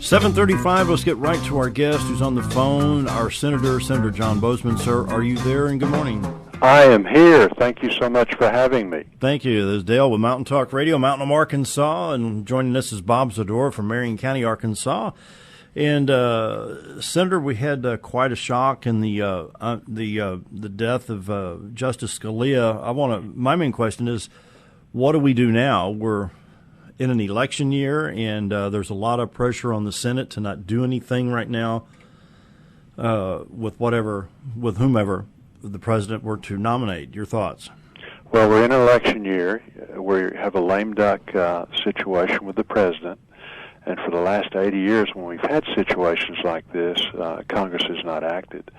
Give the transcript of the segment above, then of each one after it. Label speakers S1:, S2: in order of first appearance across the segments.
S1: 7:35. Let's get right to our guest who's on the phone, our Senator John Boozman. Sir, are you there? And good morning.
S2: I am here. Thank you so much for having me.
S1: Thank you. This is Dale with Mountain Talk Radio, Mountain Home, Arkansas, and joining us is Bob Zadora from Marion County, Arkansas. And Senator, we had quite a shock in the death of Justice Scalia. My main question is, what do we do now? We're in an election year, and there's a lot of pressure on the Senate to not do anything right now with whomever the president were to nominate. Your thoughts?
S2: Well, we're in an election year. We have a lame duck situation with the president. And for the last 80 years, when we've had situations like this, Congress has not acted.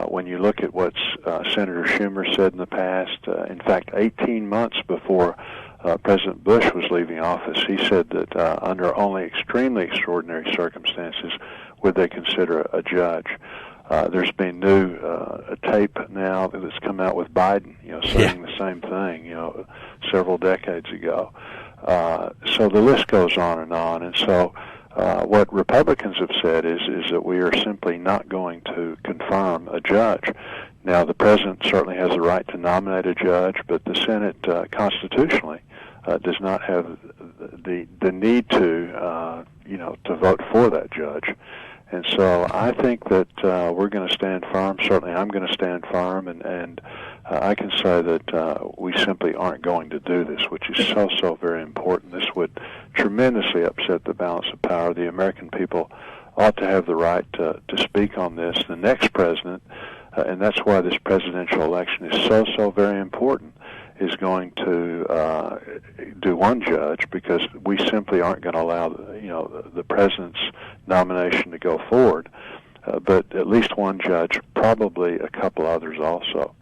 S2: When you look at what Senator Schumer said in the past, in fact, 18 months before President Bush was leaving office, he said that under only extremely extraordinary circumstances would they consider a judge. There's been new tape now that's come out with Biden, saying the same thing, several decades ago. So the list goes on. And so what Republicans have said is that we are simply not going to confirm a judge. Now, the president certainly has the right to nominate a judge, but the Senate constitutionally does not have the need to vote for that judge. And so I think that we're going to stand firm. Certainly I'm going to stand firm, and I can say that we simply aren't going to do this, which is so very important. This would tremendously upset the balance of power. The American people ought to have the right to speak on this. The next president, and that's why this presidential election is so very important, is going to do one judge, because we simply aren't going to allow the president's nomination to go forward. But at least one judge, probably a couple others also.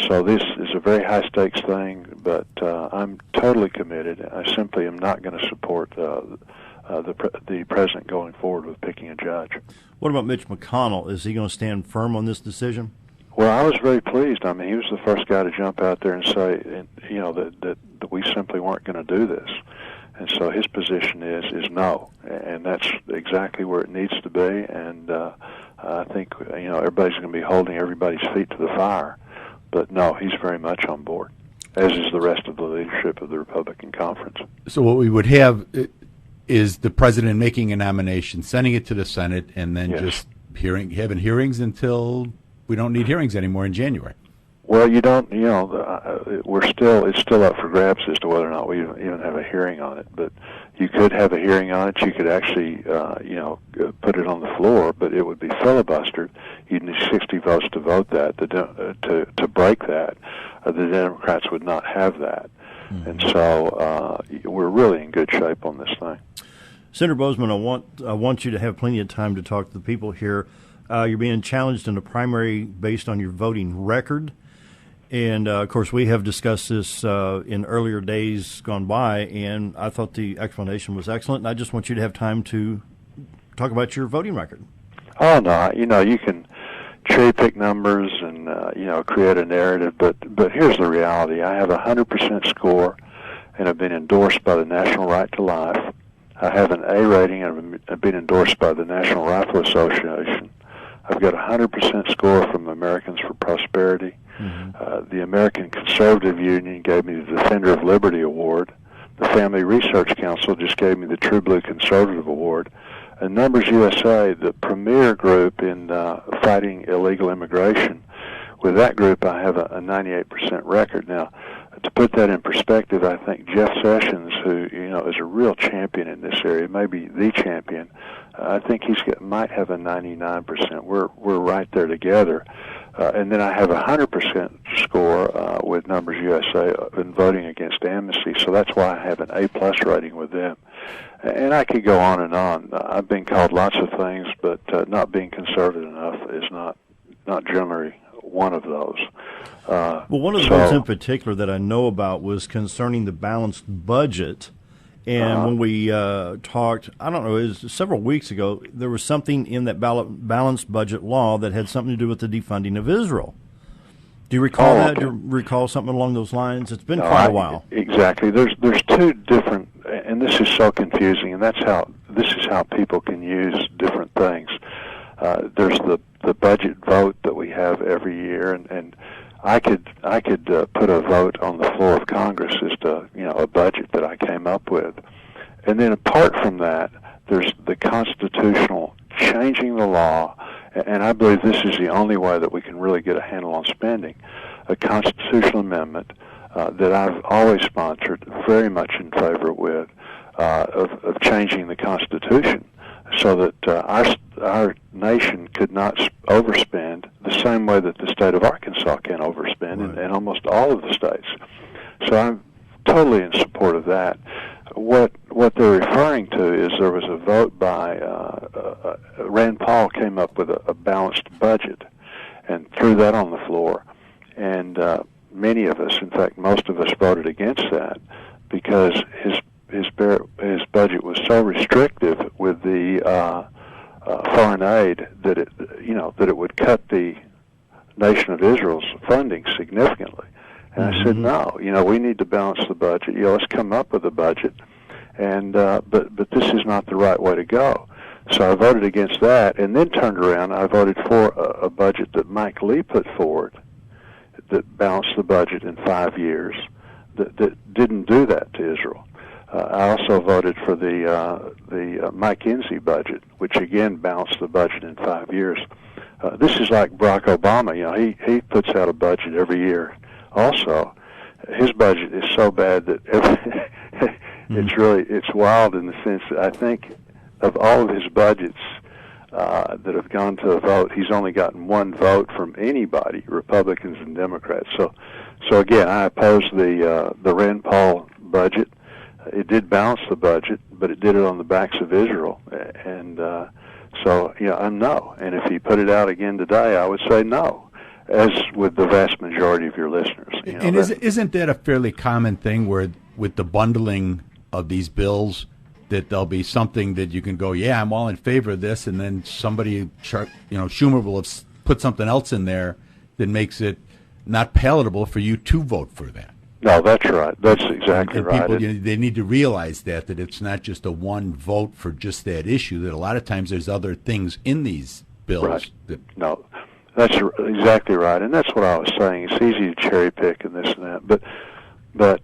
S2: So this is a very high stakes thing, but I'm totally committed. I simply am not going to support the president going forward with picking a judge.
S1: What about Mitch McConnell? Is he going to stand firm on this decision?
S2: Well, I was very pleased. I mean, he was the first guy to jump out there and say, that we simply weren't going to do this. And so his position is no, and that's exactly where it needs to be. And I think everybody's going to be holding everybody's feet to the fire. But no, he's very much on board, as is the rest of the leadership of the Republican conference.
S3: So what we would have is the president making a nomination, sending it to the Senate, and then just having hearings until we don't need hearings anymore in January.
S2: Well, you don't. It's still up for grabs as to whether or not we even have a hearing on it. But you could have a hearing on it. You could actually, put it on the floor, but it would be filibustered. You'd need 60 votes to vote that. To break that, the Democrats would not have that, and so we're really in good shape on this thing.
S1: Senator Boozman, I want you to have plenty of time to talk to the people here. You're being challenged in a primary based on your voting record. And, of course, we have discussed this in earlier days gone by, and I thought the explanation was excellent. And I just want you to have time to talk about your voting record.
S2: Oh, no, you can cherry-pick numbers and, create a narrative, but here's the reality. I have a 100% score, and I've been endorsed by the National Right to Life. I have an A rating, and I've been endorsed by the National Rifle Association. I've got a 100% score from Americans for Prosperity. The American Conservative Union gave me the Defender of Liberty Award. The Family Research Council just gave me the True Blue Conservative Award. And Numbers USA, the premier group in fighting illegal immigration, with that group I have a 98% record. Now, to put that in perspective, I think Jeff Sessions, who is a real champion in this area, maybe the champion, I think might have a 99%. We're right there together. And then I have a 100% score with Numbers USA in voting against amnesty, so that's why I have an A+ rating with them. And I could go on and on. I've been called lots of things, but not being conservative enough is not generally one of those.
S1: Well, one of the ones in particular that I know about was concerning the balanced budget. And when we talked, I don't know, it was several weeks ago, there was something in that balanced budget law that had something to do with the defunding of Israel. Do you recall that? Do you recall something along those lines? It's been quite a while.
S2: Exactly. There's two different, and this is so confusing, and that's how this is how people can use different things. There's the budget vote that we have every year, and I could put a vote on the floor of Congress as to a budget that I came up with, and then apart from that, there's the constitutional changing the law, and I believe this is the only way that we can really get a handle on spending. A constitutional amendment that I've always sponsored, very much in favor with, of changing the Constitution so that our nation could not overspend the same way that the state of Arkansas can overspend, and almost all of the states. So I'm totally in support of that. What they're referring to is there was a vote by Rand Paul came up with a balanced budget and threw that on the floor, and many of us, in fact most of us, voted against that because his budget was so restrictive with the foreign aid that it would cut the nation of Israel's funding significantly. And I said, no, we need to balance the budget. Let's come up with a budget, and but this is not the right way to go. So I voted against that, and then turned around. I voted for a budget that Mike Lee put forward that balanced the budget in 5 years. That didn't do that to Israel. I also voted for the Mike Enzi budget, which again balanced the budget in 5 years. This is like Barack Obama. He puts out a budget every year. Also, his budget is so bad that it's wild in the sense that I think of all of his budgets that have gone to a vote, he's only gotten one vote from anybody, Republicans and Democrats. So again, I oppose the Rand Paul budget. It did balance the budget, but it did it on the backs of Israel, and so I'm no. And if he put it out again today, I would say no, as with the vast majority of your listeners.
S3: And isn't that a fairly common thing where with the bundling of these bills, that there'll be something that you can go, yeah, I'm all in favor of this, and then somebody, Schumer will have put something else in there that makes it not palatable for you to vote for that.
S2: No, that's right. That's exactly right.
S3: People, they need to realize that it's not just a one vote for just that issue, that a lot of times there's other things in these bills.
S2: Right. No, that's exactly right. And that's what I was saying. It's easy to cherry pick and this and that. But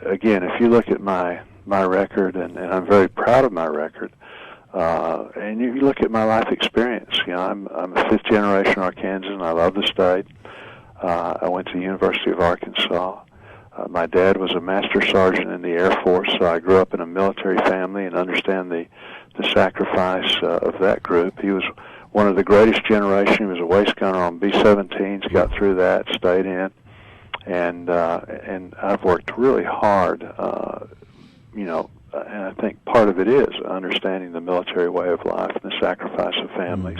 S2: again, if you look at my record, and I'm very proud of my record, and you look at my life experience, I'm a fifth-generation Arkansan. I love the state. I went to the University of Arkansas. My dad was a master sergeant in the Air Force, so I grew up in a military family and understand the sacrifice of that group. He was one of the greatest generation. He was a waist gunner on B-17s, got through that, stayed in, and I've worked really hard, and I think part of it is understanding the military way of life and the sacrifice of families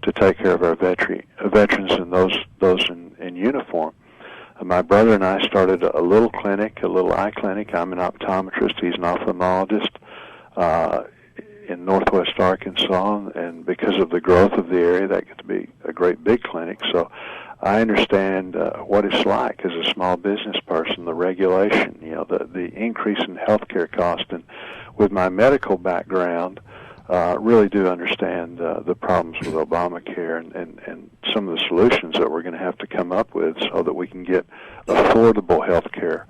S2: to take care of our veterans and those in uniform. My brother and I started a little clinic, a little eye clinic. I'm an optometrist. He's an ophthalmologist in northwest Arkansas, and because of the growth of the area, that gets to be a great big clinic. So I understand what it's like as a small business person, the regulation, the increase in healthcare cost, and with my medical background, really do understand the problems with Obamacare and some of the solutions that we're going to have to come up with so that we can get affordable health care,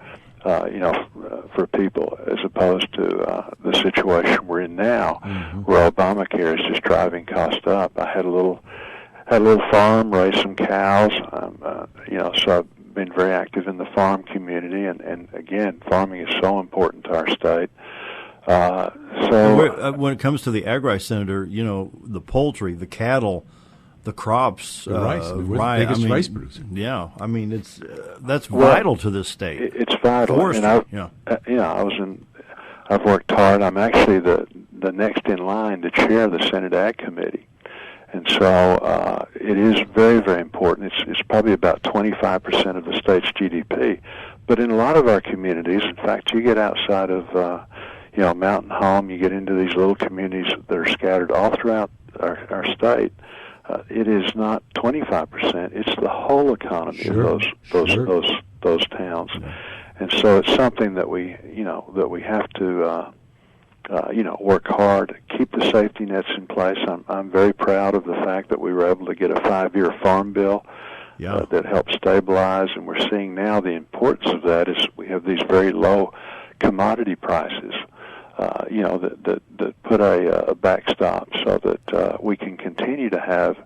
S2: for people, as opposed to the situation we're in now, where Obamacare is just driving cost up. I had a little farm, raised some cows, so I've been very active in the farm community, and again, farming is so important to our state.
S1: When it comes to the agri, Senator, the poultry, the cattle, the crops,
S3: the rice, the biggest rice producer.
S1: Yeah, it's that's vital to this state.
S2: It's vital, I've worked hard. I'm actually the next in line to chair the Senate Ag Committee, and so it is very, very important. It's probably about 25% of the state's GDP, but in a lot of our communities, in fact, you get outside of Mountain Home, you get into these little communities that are scattered all throughout our state. It is not 25%; it's the whole economy of those towns, and so it's something that we have to work hard, keep the safety nets in place. I'm very proud of the fact that we were able to get a 5-year farm bill that helped stabilize, and we're seeing now the importance of that is we have these very low commodity prices, that put a backstop so that we can continue to have,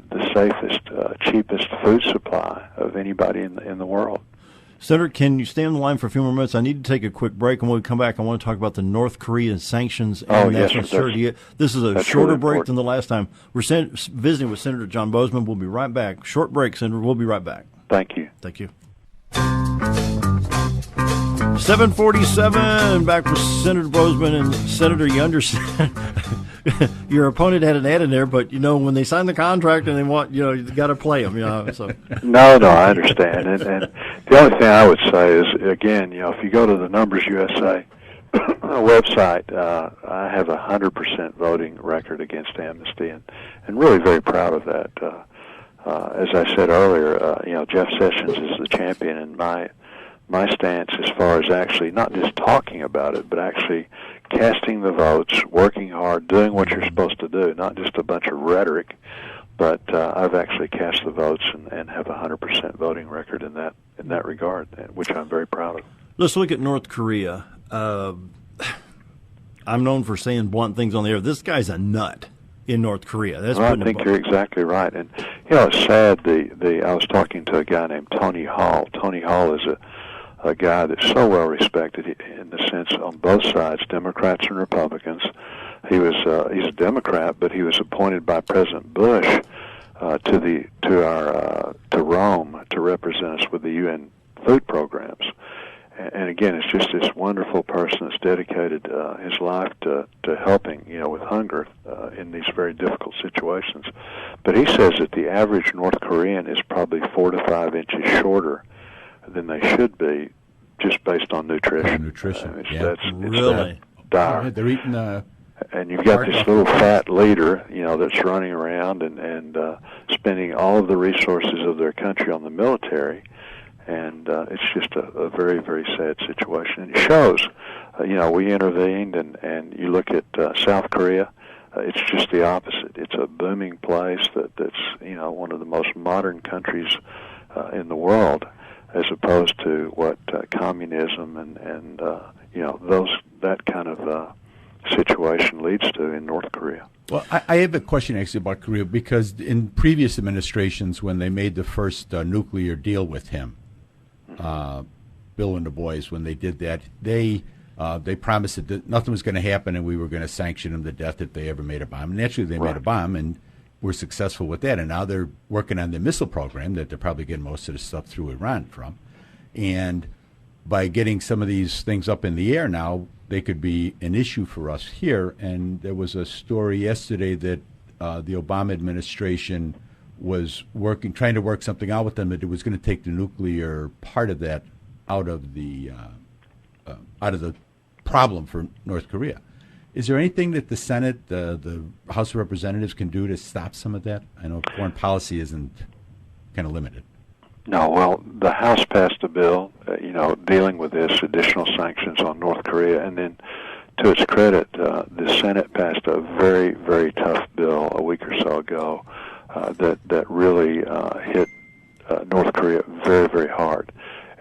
S2: the safest, cheapest food supply of anybody in the world.
S1: Senator, can you stay on the line for a few more minutes? I need to take a quick break, and when we come back, I want to talk about the North Korean sanctions and national security. This is a shorter break than the last time. We're visiting with Senator John Boozman. We'll be right back. Short break, Senator. We'll be right back.
S2: Thank you.
S1: Thank you. 747, back with Senator Boozman. And Senator, you understand, your opponent had an ad in there, but, when they sign the contract and they want, you got to play them, so.
S2: No, I understand. And the only thing I would say is, again, if you go to the Numbers USA website, I have a 100% voting record against amnesty, and really very proud of that. As I said earlier, Jeff Sessions is the champion, and my stance as far as actually not just talking about it, but actually casting the votes, working hard, doing what you're supposed to do, not just a bunch of rhetoric, but I've actually cast the votes and have a 100% voting record in that regard, which I'm very proud of.
S1: Let's look at North Korea. I'm known for saying blunt things on the air. This guy's a nut in North Korea.
S2: I think you're exactly right. And, it's sad. I was talking to a guy named Tony Hall. Tony Hall is a guy that's so well respected in the sense on both sides, Democrats and Republicans. He's a Democrat, but he was appointed by President Bush to Rome to represent us with the UN food programs. And again, it's just this wonderful person that's dedicated his life to helping, with hunger in these very difficult situations. But he says that the average North Korean is probably 4 to 5 inches shorter than they should be, just based on nutrition. It's
S1: really
S2: dire.
S3: They're eating.
S2: And you've got this little fat leader, that's running around and spending all of the resources of their country on the military. And it's just a very, very sad situation. And it shows, we intervened, and you look at South Korea, it's just the opposite. It's a booming place that's one of the most modern countries in the world, as opposed to what communism and that kind of situation leads to in North Korea.
S3: Well, I have a question actually about Korea, because in previous administrations, when they made the first nuclear deal with him, Bill and the boys, when they did that, they promised that nothing was going to happen and we were going to sanction them to death if they ever made a bomb. And naturally, they made a bomb and were successful with that. And now they're working on the missile program that they're probably getting most of the stuff through Iran from. And by getting some of these things up in the air now, they could be an issue for us here. And there was a story yesterday that the Obama administration was trying to work something out with them, that it was going to take the nuclear part of that out of the problem for North Korea. Is there anything that the Senate, the House of Representatives can do to stop some of that? I know foreign policy isn't kind of limited.
S2: No, well, the House passed a bill, dealing with this, additional sanctions on North Korea, and then, to its credit, the Senate passed a very, very tough bill a week or so ago that really hit North Korea very, very hard.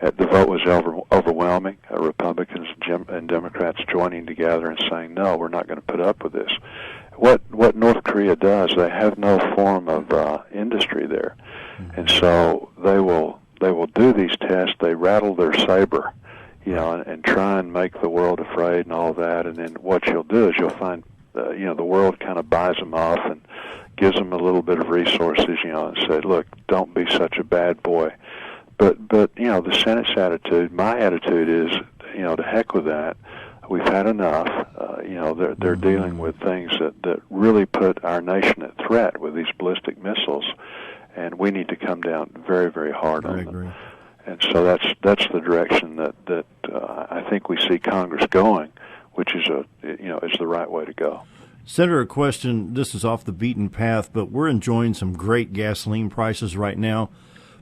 S2: The vote was overwhelming, Republicans and Democrats joining together and saying, no, we're not going to put up with this. What North Korea does, they have no form of industry there. And so they will do these tests. They rattle their saber, and try and make the world afraid and all that. And then what you'll do is you'll find, the world kind of buys them off and gives them a little bit of resources, and say, look, don't be such a bad boy. But the Senate's attitude, my attitude is, to heck with that. We've had enough. They're dealing with things that really put our nation at threat with these ballistic missiles, and we need to come down very, very hard on them. And so that's the direction that I think we see Congress going, which is is the right way to go.
S1: Senator, a question. This is off the beaten path, but we're enjoying some great gasoline prices right now.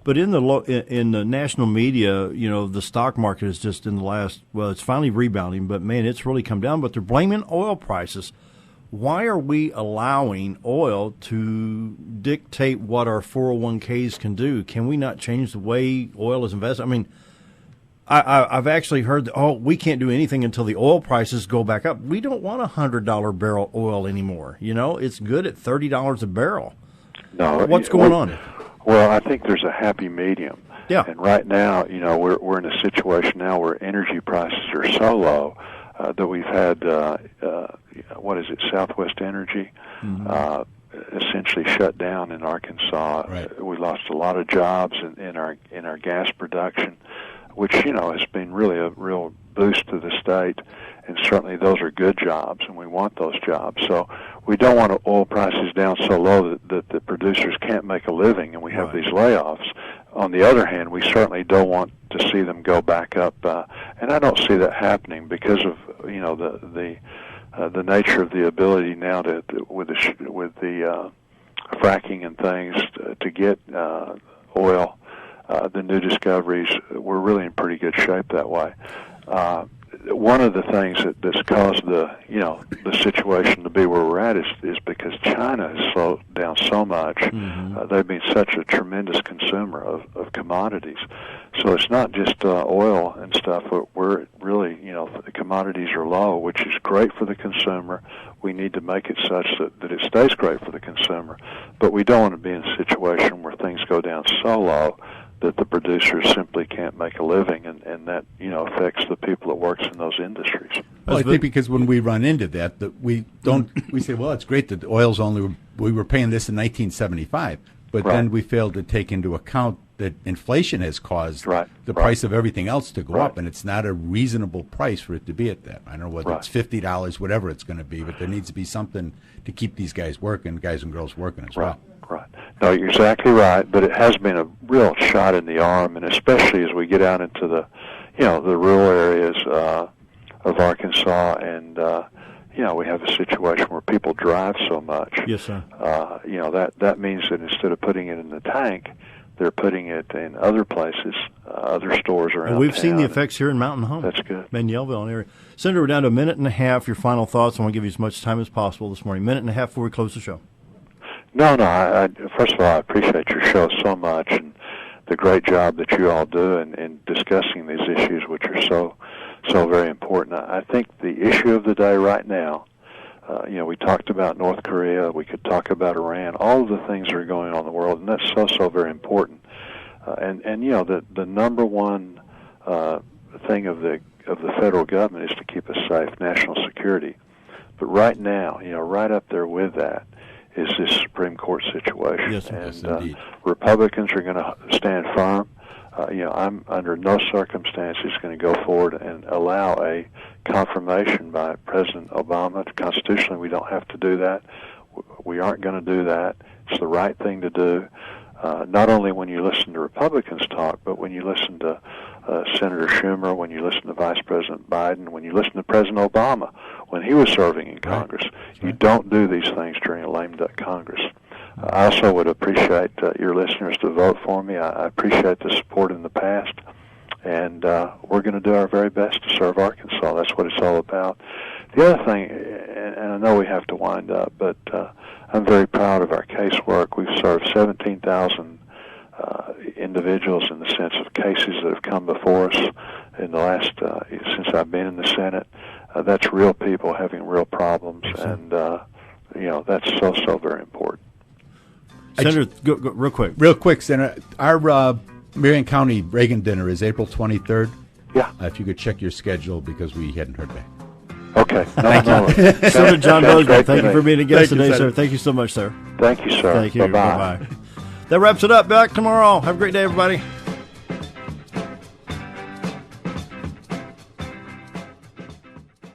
S1: But in the national media, the stock market is just in the last, it's finally rebounding, but man, it's really come down. But they're blaming oil prices. Why are we allowing oil to dictate what our 401ks can do? Can we not change the way oil is invested? I mean, I've actually heard that, we can't do anything until the oil prices go back up. We don't want $100 barrel oil anymore. It's good at $30 a barrel.
S2: No,
S1: what's going on?
S2: Well, I think there's a happy medium.
S1: Yeah.
S2: And right now, we're in a situation now where energy prices are so low that we've had Southwest Energy essentially shut down in Arkansas.
S3: Right.
S2: We lost a lot of jobs in our gas production, which has been really a real boost to the state, and certainly those are good jobs, and we want those jobs. So we don't want oil prices down so low that the producers can't make a living, and we have these layoffs. On the other hand, we certainly don't want to see them go back up, and I don't see that happening because of the nature of the ability now with the fracking and things to get oil. The new discoveries, we're really in pretty good shape that way. One of the things that's caused the situation to be where we're at is because China has slowed down so much. They've been such a tremendous consumer of commodities. So it's not just oil and stuff. We're really, the commodities are low, which is great for the consumer. We need to make it such that it stays great for the consumer. But we don't want to be in a situation where things go down so low that the producers simply can't make a living, and that affects the people that works in those industries.
S3: Well, I think because when we run into that we say, well, it's great that oil's we were paying this in 1975, but then we failed to take into account that inflation has caused the price of everything else to go up, and it's not a reasonable price for it to be at that. I don't know whether it's $50, whatever it's going to be, but there needs to be something to keep these guys working, guys and girls working as well.
S2: Right. No, you're exactly right, but it has been a real shot in the arm, and especially as we get out into the rural areas of Arkansas, and we have a situation where people drive so much.
S1: Yes, sir.
S2: That means that instead of putting it in the tank, they're putting it in other places, other stores around
S1: and we've
S2: town.
S1: seen the effects here in Mountain Home.
S2: That's good.
S1: Manuelville area. Senator, we're down to a minute and a half. Your final thoughts. I want to give you as much time as possible this morning. Minute and a half before we close the show.
S2: No. First of all, I appreciate your show so much and the great job that you all do in discussing these issues, which are so very important. I think the issue of the day right now, we talked about North Korea, we could talk about Iran, all of the things that are going on in the world, and that's so very important. And the number one thing of the federal government is to keep us safe, national security. But right now, right up there with that is this Supreme Court situation.
S1: Yes,
S2: and Republicans are going to stand firm. I'm under no circumstances going to go forward and allow a confirmation by President Obama. Constitutionally, we don't have to do that. We aren't going to do that. It's the right thing to do. Not only when you listen to Republicans talk, but when you listen to Senator Schumer, when you listen to Vice President Biden, when you listen to President Obama when he was serving in Congress. You don't do these things during a lame duck Congress. I also would appreciate your listeners to vote for me. I appreciate the support in the past, and we're going to do our very best to serve Arkansas. That's what it's all about. The other thing, and I know we have to wind up, but I'm very proud of our casework. We've served 17,000 individuals in the sense of cases that have come before us in the last, since I've been in the Senate. That's real people having real problems, and that's so very important.
S1: Senator, go real quick.
S3: Real quick, Senator. Our Marion County Reagan dinner is April 23rd.
S2: Yeah.
S3: If you could check your schedule because we hadn't heard back.
S2: Okay.
S1: Senator John Boozman, thank you for being a guest
S3: Thank you,
S1: today,
S3: Senator.
S1: sir. Thank you so much, sir.
S2: Thank you, sir.
S1: Thank you.
S2: Bye-bye.
S1: Bye-bye. That wraps it up. Back tomorrow. Have a great day, everybody.